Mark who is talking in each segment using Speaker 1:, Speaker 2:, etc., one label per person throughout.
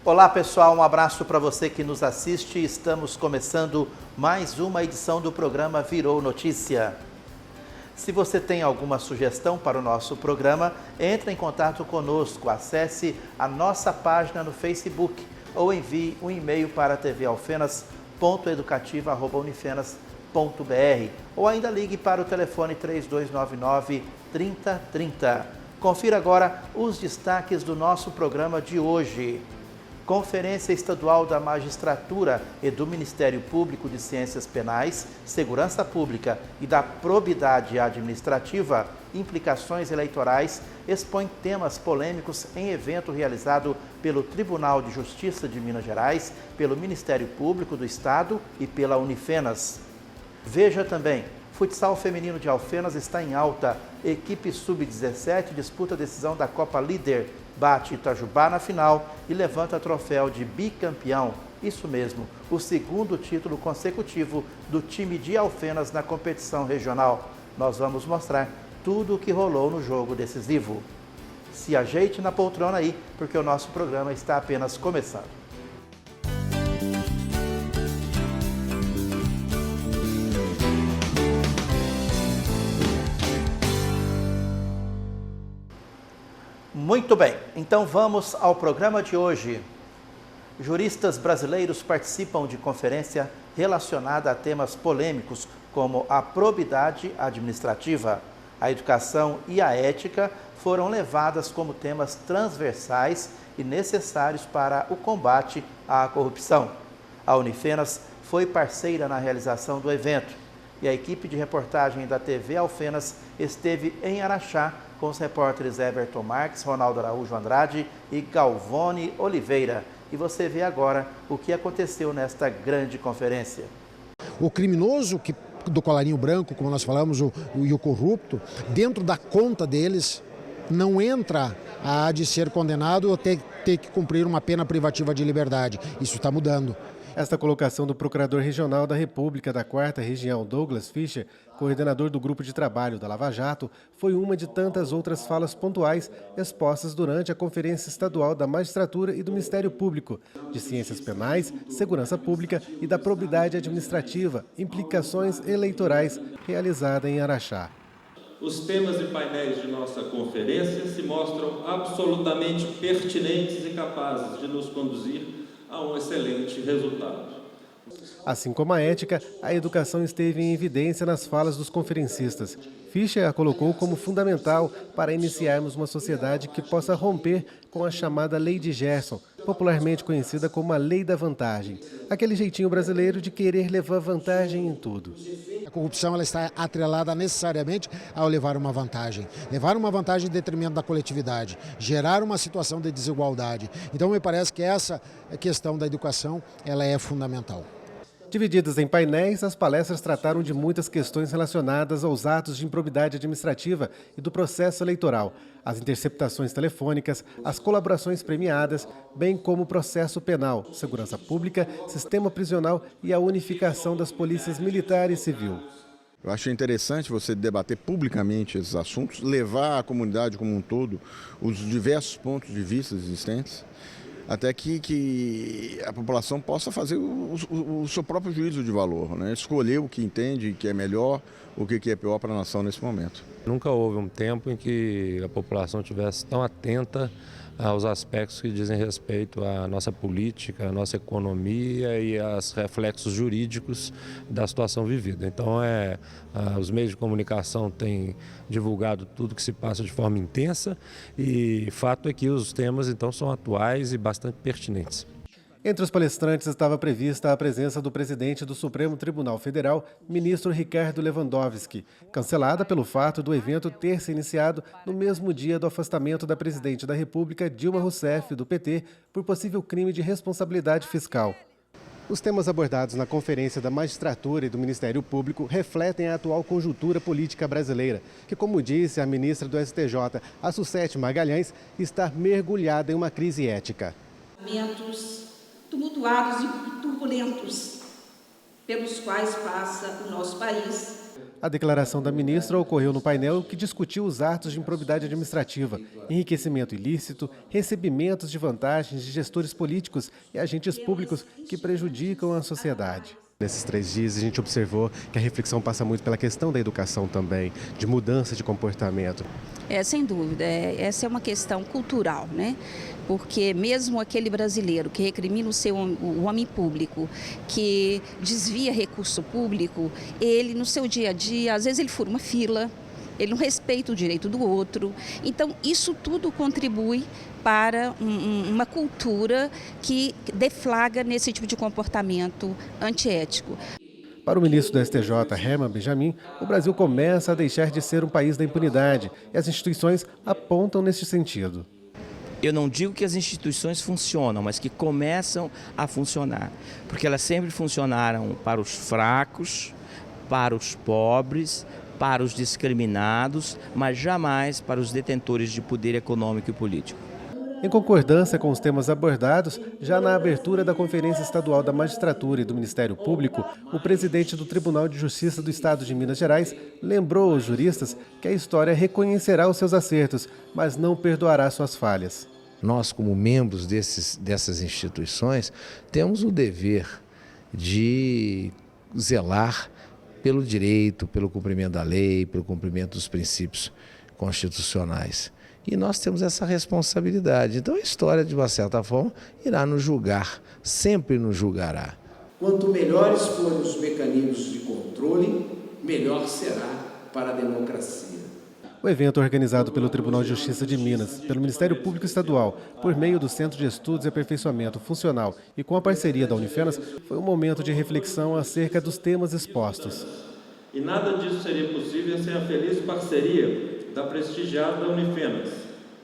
Speaker 1: Olá pessoal, um abraço para você que nos assiste. Estamos começando mais uma edição do programa Virou Notícia. Se você tem alguma sugestão para o nosso programa, entre em contato conosco, acesse a nossa página no Facebook ou envie um e-mail para tvalfenas.educativa@unifenas.br ou ainda ligue para o telefone 3299-3030. Confira agora os destaques do nosso programa de hoje. Conferência Estadual da Magistratura e do Ministério Público de Ciências Penais, Segurança Pública e da Probidade Administrativa, Implicações Eleitorais, expõe temas polêmicos em evento realizado pelo Tribunal de Justiça de Minas Gerais, pelo Ministério Público do Estado e pela Unifenas. Veja também, futsal feminino de Alfenas está em alta. Equipe Sub-17 disputa a decisão da Copa Líder, bate Itajubá na final e levanta troféu de bicampeão. Isso mesmo, o segundo título consecutivo do time de Alfenas na competição regional. Nós vamos mostrar tudo o que rolou no jogo decisivo. Se ajeite na poltrona aí, porque o nosso programa está apenas começando. Muito bem, então vamos ao programa de hoje. Juristas brasileiros participam de conferência relacionada a temas polêmicos como a probidade administrativa, a educação e a ética foram levadas como temas transversais e necessários para o combate à corrupção. A Unifenas foi parceira na realização do evento e a equipe de reportagem da TV Alfenas esteve em Araxá com os repórteres Everton Marques, Ronaldo Araújo Andrade e Galvone Oliveira. E você vê agora o que aconteceu nesta grande conferência.
Speaker 2: O criminoso do colarinho branco, como nós falamos, e o corrupto, dentro da conta deles, não entra a de ser condenado ou ter que cumprir uma pena privativa de liberdade. Isso está mudando.
Speaker 3: Esta colocação do Procurador Regional da República da 4ª Região, Douglas Fischer, coordenador do Grupo de Trabalho da Lava Jato, foi uma de tantas outras falas pontuais expostas durante a Conferência Estadual da Magistratura e do Ministério Público, de Ciências Penais, Segurança Pública e da Probidade Administrativa, Implicações Eleitorais, realizada em Araxá.
Speaker 4: Os temas e painéis de nossa conferência se mostram absolutamente pertinentes e capazes de nos conduzir a um excelente resultado.
Speaker 3: Assim como a ética, a educação esteve em evidência nas falas dos conferencistas. Fischer a colocou como fundamental para iniciarmos uma sociedade que possa romper com a chamada Lei de Gerson, popularmente conhecida como a Lei da Vantagem. Aquele jeitinho brasileiro de querer levar vantagem em tudo.
Speaker 2: A corrupção ela está atrelada necessariamente ao levar uma vantagem. Levar uma vantagem em detrimento da coletividade, gerar uma situação de desigualdade. Então me parece que essa questão da educação ela é fundamental.
Speaker 3: Divididas em painéis, as palestras trataram de muitas questões relacionadas aos atos de improbidade administrativa e do processo eleitoral, as interceptações telefônicas, as colaborações premiadas, bem como o processo penal, segurança pública, sistema prisional e a unificação das polícias militar e civil.
Speaker 5: Eu acho interessante você debater publicamente esses assuntos, levar à comunidade como um todo os diversos pontos de vista existentes, até que a população possa fazer o seu próprio juízo de valor, né? Escolher o que entende que é melhor, o que é pior para a nação nesse momento.
Speaker 6: Nunca houve um tempo em que a população estivesse tão atenta aos aspectos que dizem respeito à nossa política, à nossa economia e aos reflexos jurídicos da situação vivida. Então, os meios de comunicação têm divulgado tudo que se passa de forma intensa e fato é que os temas, então, são atuais e bastante pertinentes.
Speaker 3: Entre os palestrantes estava prevista a presença do presidente do Supremo Tribunal Federal, ministro Ricardo Lewandowski, cancelada pelo fato do evento ter se iniciado no mesmo dia do afastamento da presidente da República, Dilma Rousseff, do PT, por possível crime de responsabilidade fiscal. Os temas abordados na Conferência da Magistratura e do Ministério Público refletem a atual conjuntura política brasileira, que, como disse a ministra do STJ, a Sucete Magalhães, está mergulhada em uma crise ética.
Speaker 7: Momentos tumultuados e turbulentos pelos quais passa o nosso país.
Speaker 3: A declaração da ministra ocorreu no painel que discutiu os atos de improbidade administrativa, enriquecimento ilícito, recebimentos de vantagens de gestores políticos e agentes públicos que prejudicam a sociedade. Nesses 3 dias a gente observou que a reflexão passa muito pela questão da educação também, de mudança de comportamento.
Speaker 7: Sem dúvida, essa é uma questão cultural, né? Porque mesmo aquele brasileiro que recrimina o homem público, que desvia recurso público, ele no seu dia a dia, às vezes ele fura uma fila, ele não respeita o direito do outro. Então, isso tudo contribui para uma cultura que deflagra nesse tipo de comportamento antiético.
Speaker 3: Para o ministro do STJ, Herman Benjamin, o Brasil começa a deixar de ser um país da impunidade e as instituições apontam nesse sentido.
Speaker 8: Eu não digo que as instituições funcionam, mas que começam a funcionar, porque elas sempre funcionaram para os fracos, para os pobres, para os discriminados, mas jamais para os detentores de poder econômico e político.
Speaker 3: Em concordância com os temas abordados, já na abertura da Conferência Estadual da Magistratura e do Ministério Público, o presidente do Tribunal de Justiça do Estado de Minas Gerais lembrou aos juristas que a história reconhecerá os seus acertos, mas não perdoará suas falhas.
Speaker 9: Nós, como membros dessas instituições, temos o dever de zelar pelo direito, pelo cumprimento da lei, pelo cumprimento dos princípios constitucionais. E nós temos essa responsabilidade. Então a história, de uma certa forma, irá nos julgar, sempre nos julgará.
Speaker 10: Quanto melhores forem os mecanismos de controle, melhor será para a democracia.
Speaker 3: O evento organizado pelo Tribunal de Justiça de Minas, pelo Ministério Público Estadual, por meio do Centro de Estudos e Aperfeiçoamento Funcional e com a parceria da Unifenas, foi um momento de reflexão acerca dos temas expostos.
Speaker 4: E nada disso seria possível sem a feliz parceria da prestigiada Unifenas,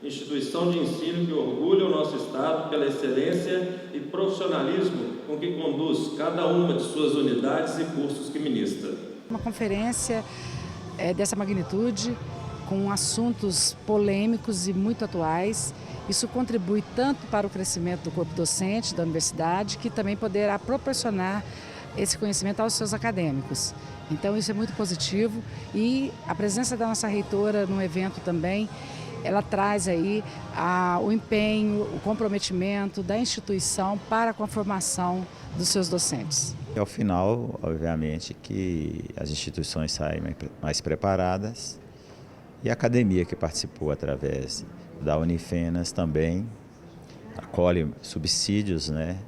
Speaker 4: instituição de ensino que orgulha o nosso Estado pela excelência e profissionalismo com que conduz cada uma de suas unidades e cursos que ministra.
Speaker 11: Uma conferência dessa magnitude, com assuntos polêmicos e muito atuais, isso contribui tanto para o crescimento do corpo docente da universidade, que também poderá proporcionar esse conhecimento aos seus acadêmicos. Então isso é muito positivo e a presença da nossa reitora no evento também, ela traz aí o empenho, o comprometimento da instituição para com a formação dos seus docentes.
Speaker 12: Ao final, obviamente, que as instituições saem mais preparadas e a academia que participou através da Unifenas também acolhe subsídios, né,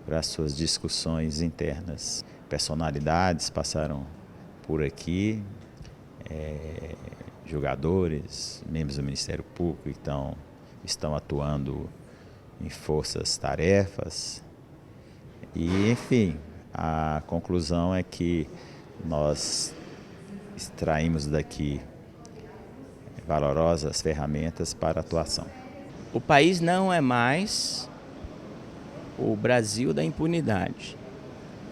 Speaker 12: para as suas discussões internas. Personalidades passaram por aqui, julgadores, membros do Ministério Público estão atuando em forças-tarefas e, enfim, a conclusão é que nós extraímos daqui valorosas ferramentas para a atuação.
Speaker 8: O país não é mais o Brasil da impunidade.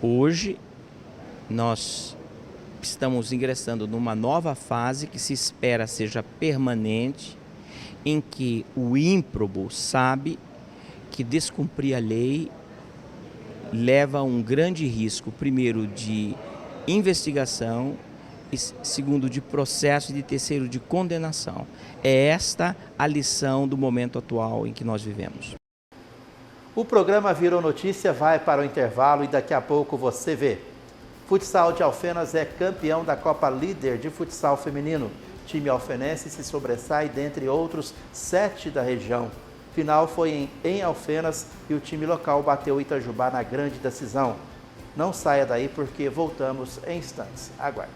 Speaker 8: Hoje, nós estamos ingressando numa nova fase que se espera seja permanente, em que o ímprobo sabe que descumprir a lei leva a um grande risco, primeiro de investigação, e segundo de processo e de terceiro de condenação. É esta a lição do momento atual em que nós vivemos.
Speaker 1: O programa Virou Notícia vai para o intervalo e daqui a pouco você vê. Futsal de Alfenas é campeão da Copa Líder de Futsal Feminino. Time alfenense se sobressai dentre outros 7 da região. Final foi em Alfenas e o time local bateu o Itajubá na grande decisão. Não saia daí porque voltamos em instantes. Aguarde.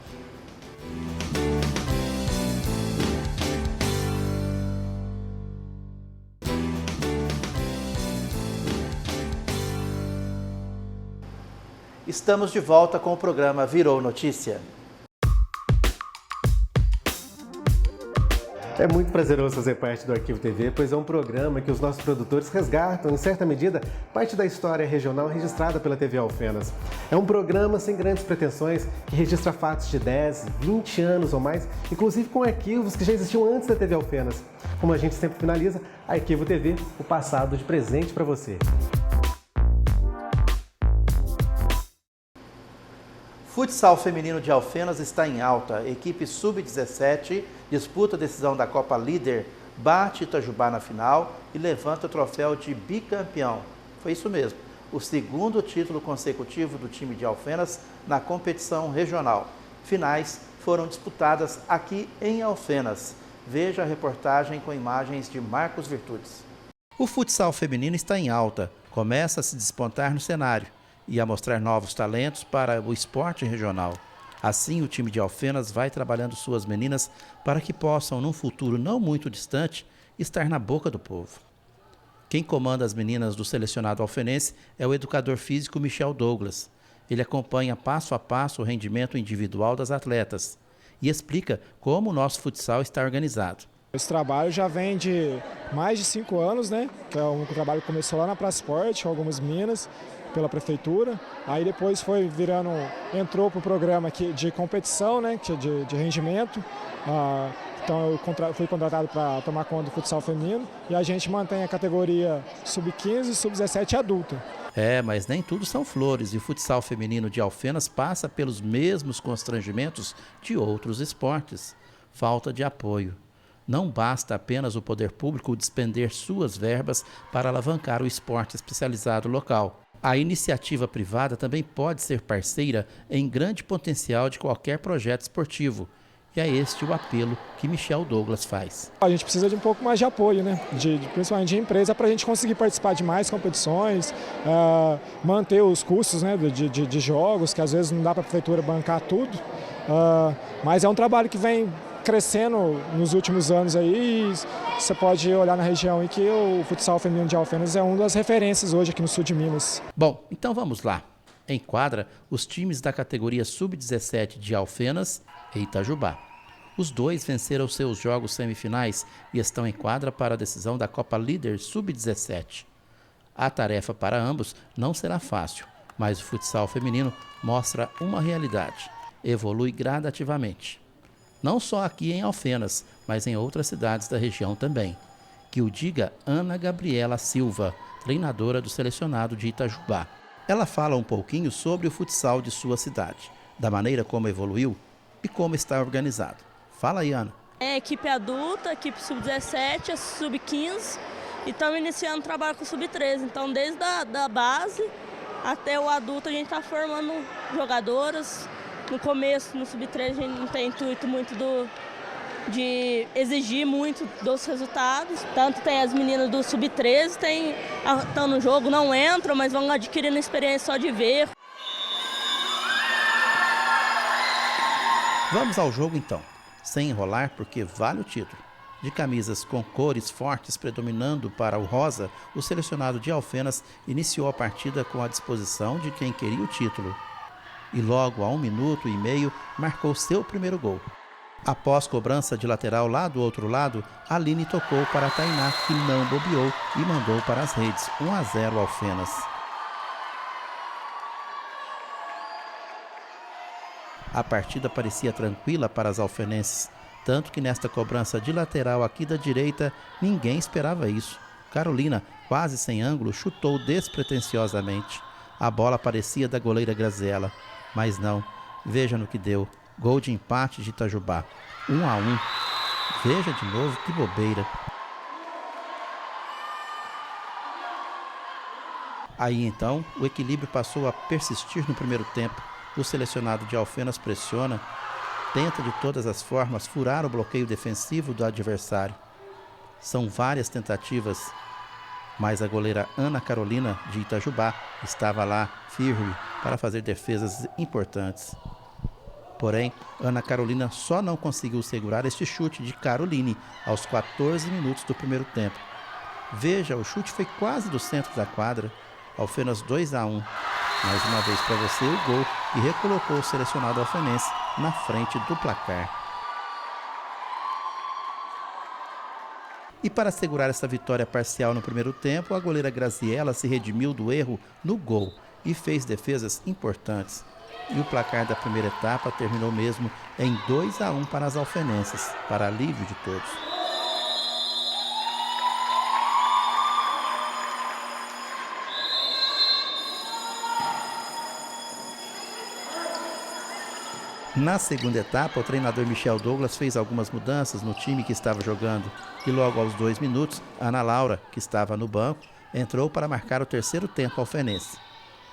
Speaker 1: Estamos de volta com o programa Virou Notícia.
Speaker 3: É muito prazeroso fazer parte do Arquivo TV, pois é um programa que os nossos produtores resgatam, em certa medida, parte da história regional registrada pela TV Alfenas. É um programa sem grandes pretensões, que registra fatos de 10, 20 anos ou mais, inclusive com arquivos que já existiam antes da TV Alfenas. Como a gente sempre finaliza, Arquivo TV, o passado de presente para você.
Speaker 1: Futsal feminino de Alfenas está em alta. Equipe sub-17 disputa a decisão da Copa Líder, bate Itajubá na final e levanta o troféu de bicampeão. Foi isso mesmo, o segundo título consecutivo do time de Alfenas na competição regional. Finais foram disputadas aqui em Alfenas. Veja a reportagem com imagens de Marcos Virtudes. O futsal feminino está em alta, começa a se despontar no cenário e a mostrar novos talentos para o esporte regional. Assim, o time de Alfenas vai trabalhando suas meninas para que possam, num futuro não muito distante, estar na boca do povo. Quem comanda as meninas do selecionado alfenense é o educador físico Michel Douglas. Ele acompanha passo a passo o rendimento individual das atletas e explica como o nosso futsal está organizado.
Speaker 13: Esse trabalho já vem de mais de 5 anos, né? Que é um trabalho que começou lá na Praça Esporte, com algumas meninas, pela prefeitura. Aí depois foi virando, entrou para o programa aqui de competição, né? De rendimento. Então eu fui contratado para tomar conta do futsal feminino e a gente mantém a categoria sub-15 e sub-17 adulta.
Speaker 1: Mas nem tudo são flores e o futsal feminino de Alfenas passa pelos mesmos constrangimentos de outros esportes. Falta de apoio. Não basta apenas o poder público despender suas verbas para alavancar o esporte especializado local. A iniciativa privada também pode ser parceira em grande potencial de qualquer projeto esportivo. E é este o apelo que Michel Douglas faz.
Speaker 13: A gente precisa de um pouco mais de apoio, né? Principalmente de empresa, para a gente conseguir participar de mais competições, manter os custos, né, de jogos, que às vezes não dá para a prefeitura bancar tudo. Mas é um trabalho que vem crescendo nos últimos anos aí. E você pode olhar na região em que o futsal feminino de Alfenas é uma das referências hoje aqui no sul de Minas.
Speaker 1: Bom, então vamos lá. Em quadra, os times da categoria sub-17 de Alfenas e Itajubá. Os dois venceram seus jogos semifinais e estão em quadra para a decisão da Copa Líder Sub-17. A tarefa para ambos não será fácil, mas o futsal feminino mostra uma realidade. Evolui gradativamente. Não só aqui em Alfenas, mas em outras cidades da região também. Que o diga Ana Gabriela Silva, treinadora do selecionado de Itajubá. Ela fala um pouquinho sobre o futsal de sua cidade, da maneira como evoluiu e como está organizado. Fala aí, Ana.
Speaker 14: Equipe adulta, equipe sub-17, sub-15 e estamos iniciando o trabalho com sub-13. Então, desde a base até o adulto, a gente está formando jogadoras. No começo, no sub-13, a gente não tem intuito muito de exigir muito dos resultados. Tanto tem as meninas do sub-13, estão no jogo, não entram, mas vão adquirindo experiência só de ver.
Speaker 1: Vamos ao jogo então, sem enrolar porque vale o título. De camisas com cores fortes predominando para o rosa, o selecionado de Alfenas iniciou a partida com a disposição de quem queria o título. E logo a 1 minuto e meio marcou seu primeiro gol. Após cobrança de lateral lá do outro lado, Aline tocou para a Tainá, que não bobeou e mandou para as redes. 1-0 Alfenas. A partida parecia tranquila para as alfenenses, tanto que nesta cobrança de lateral aqui da direita, ninguém esperava isso. Carolina, quase sem ângulo, chutou despretensiosamente. A bola parecia da goleira Graziella, mas não. Veja no que deu. Gol de empate de Itajubá. 1-1. Veja de novo que bobeira. Aí então, o equilíbrio passou a persistir no primeiro tempo. O selecionado de Alfenas pressiona, tenta de todas as formas furar o bloqueio defensivo do adversário. São várias tentativas, mas a goleira Ana Carolina de Itajubá estava lá firme para fazer defesas importantes. Porém, Ana Carolina só não conseguiu segurar este chute de Caroline aos 14 minutos do primeiro tempo. Veja, o chute foi quase do centro da quadra. Alfenas 2-1. Mais uma vez para você o gol que recolocou o selecionado alfenense na frente do placar. E para segurar essa vitória parcial no primeiro tempo, a goleira Graziella se redimiu do erro no gol e fez defesas importantes. E o placar da primeira etapa terminou mesmo em 2-1 para as alfenenses, para alívio de todos. Na segunda etapa, o treinador Michel Douglas fez algumas mudanças no time que estava jogando e logo aos 2 minutos, Ana Laura, que estava no banco, entrou para marcar o terceiro tempo alfenense.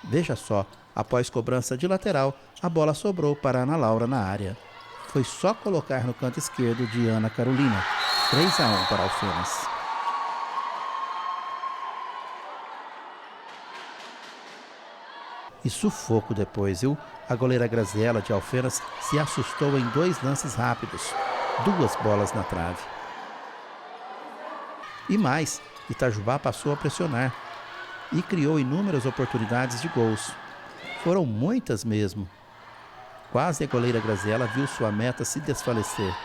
Speaker 1: Veja só, após cobrança de lateral, a bola sobrou para Ana Laura na área. Foi só colocar no canto esquerdo de Ana Carolina. 3-1 para Alfenas. E sufoco depois, viu? A goleira Graziela de Alfenas se assustou em 2 lances rápidos. 2 bolas na trave. E mais, Itajubá passou a pressionar e criou inúmeras oportunidades de gols. Foram muitas mesmo. Quase a goleira Graziela viu sua meta se desfalecer.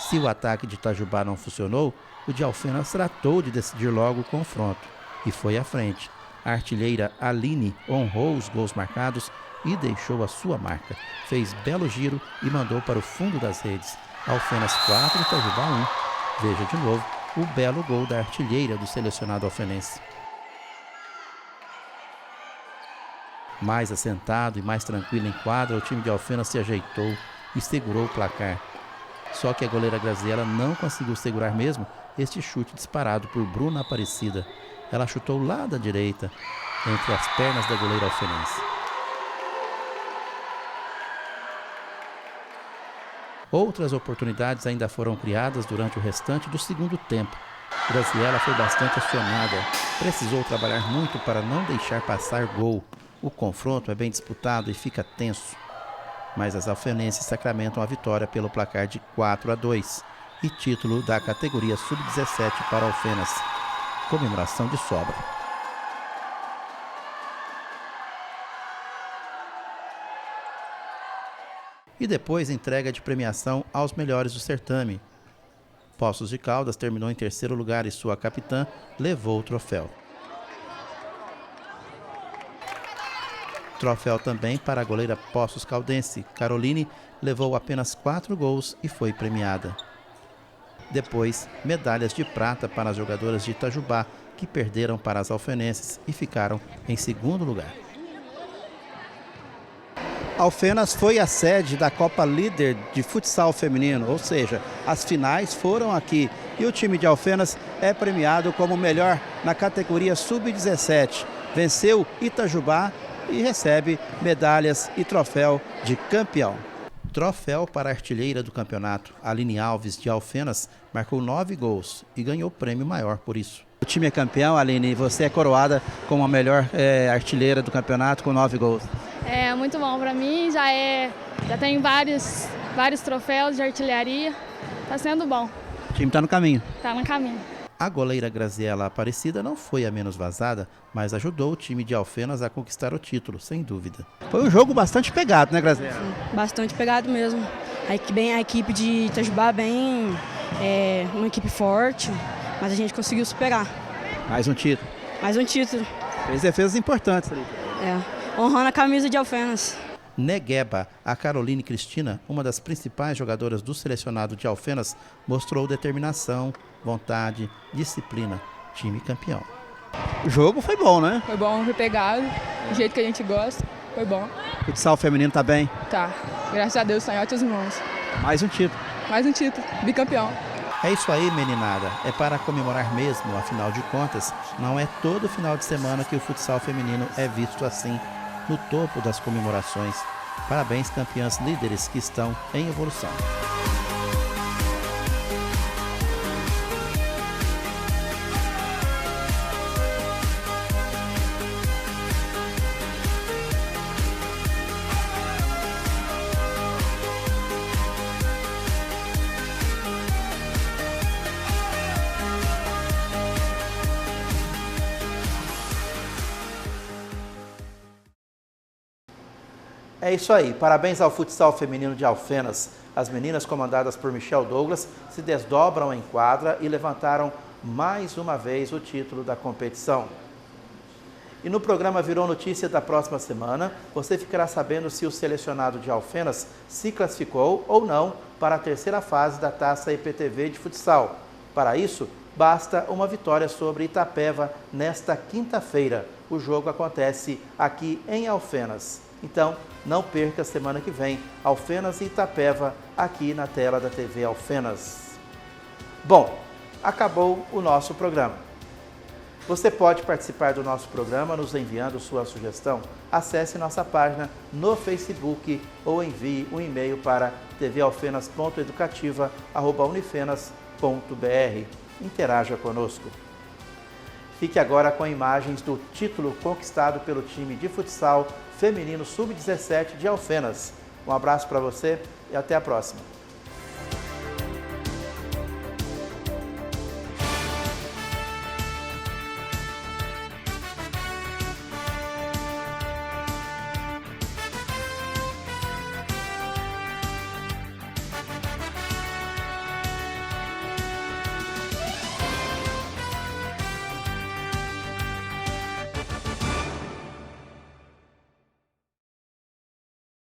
Speaker 1: Se o ataque de Itajubá não funcionou, o de Alfenas tratou de decidir logo o confronto e foi à frente. A artilheira Aline honrou os gols marcados e deixou a sua marca. Fez belo giro e mandou para o fundo das redes. Alfenas 4, Itajubá 1. Veja de novo o belo gol da artilheira do selecionado alfenense. Mais assentado e mais tranquilo em quadra, o time de Alfenas se ajeitou e segurou o placar. Só que a goleira Graziela não conseguiu segurar mesmo este chute disparado por Bruna Aparecida. Ela chutou lá da direita, entre as pernas da goleira alfenense. Outras oportunidades ainda foram criadas durante o restante do segundo tempo. Graziela foi bastante acionada, precisou trabalhar muito para não deixar passar gol. O confronto é bem disputado e fica tenso. Mas as alfenenses sacramentam a vitória pelo placar de 4-2 e título da categoria Sub-17 para Alfenas. Comemoração de sobra. E depois entrega de premiação aos melhores do certame. Poços de Caldas terminou em terceiro lugar e sua capitã levou o troféu. Troféu também para a goleira Poços Caldense. Caroline levou apenas 4 gols e foi premiada. Depois, medalhas de prata para as jogadoras de Itajubá, que perderam para as alfenenses e ficaram em segundo lugar. Alfenas foi a sede da Copa Líder de Futsal Feminino, ou seja, as finais foram aqui. E o time de Alfenas é premiado como melhor na categoria Sub-17. Venceu Itajubá e recebe medalhas e troféu de campeão. Troféu para a artilheira do campeonato, Aline Alves de Alfenas, marcou 9 gols e ganhou prêmio maior por isso. O time é campeão, Aline, e você é coroada como a melhor artilheira do campeonato com 9 gols.
Speaker 15: É muito bom para mim, já tem vários troféus de artilharia, tá sendo bom.
Speaker 1: O time está no caminho.
Speaker 15: Tá no caminho.
Speaker 1: A goleira Graziela Aparecida não foi a menos vazada, mas ajudou o time de Alfenas a conquistar o título, sem dúvida. Foi um jogo bastante pegado, né, Graziela?
Speaker 16: Sim, bastante pegado mesmo. A equipe de Itajubá uma equipe forte, mas a gente conseguiu superar.
Speaker 1: Mais um título.
Speaker 16: Mais um título.
Speaker 1: Fez defesas importantes ali.
Speaker 16: Honrando a camisa de Alfenas.
Speaker 1: Negueba, a Caroline Cristina, uma das principais jogadoras do selecionado de Alfenas, mostrou determinação, vontade, disciplina. Time campeão. O jogo foi bom, né?
Speaker 17: Foi bom, foi pegado, do jeito que a gente gosta, foi bom.
Speaker 1: O futsal feminino tá bem?
Speaker 17: Tá, graças a Deus, tá em ótimas mãos.
Speaker 1: Mais um título.
Speaker 17: Mais um título, bicampeão.
Speaker 1: É isso aí, meninada. É para comemorar mesmo, afinal de contas, não é todo final de semana que o futsal feminino é visto assim, no topo das comemorações. Parabéns, campeãs líderes que estão em evolução. É isso aí, parabéns ao futsal feminino de Alfenas. As meninas comandadas por Michel Douglas se desdobram em quadra e levantaram mais uma vez o título da competição. E no programa Virou Notícia da próxima semana, você ficará sabendo se o selecionado de Alfenas se classificou ou não para a terceira fase da Taça IPTV de futsal. Para isso, basta uma vitória sobre Itapeva nesta quinta-feira. O jogo acontece aqui em Alfenas. Então, não perca semana que vem, Alfenas e Itapeva, aqui na tela da TV Alfenas. Bom, acabou o nosso programa. Você pode participar do nosso programa nos enviando sua sugestão. Acesse nossa página no Facebook ou envie um e-mail para tvalfenas.educativa@unifenas.br. Interaja conosco. Fique agora com imagens do título conquistado pelo time de futsal feminino sub-17 de Alfenas. Um abraço para você e até a próxima.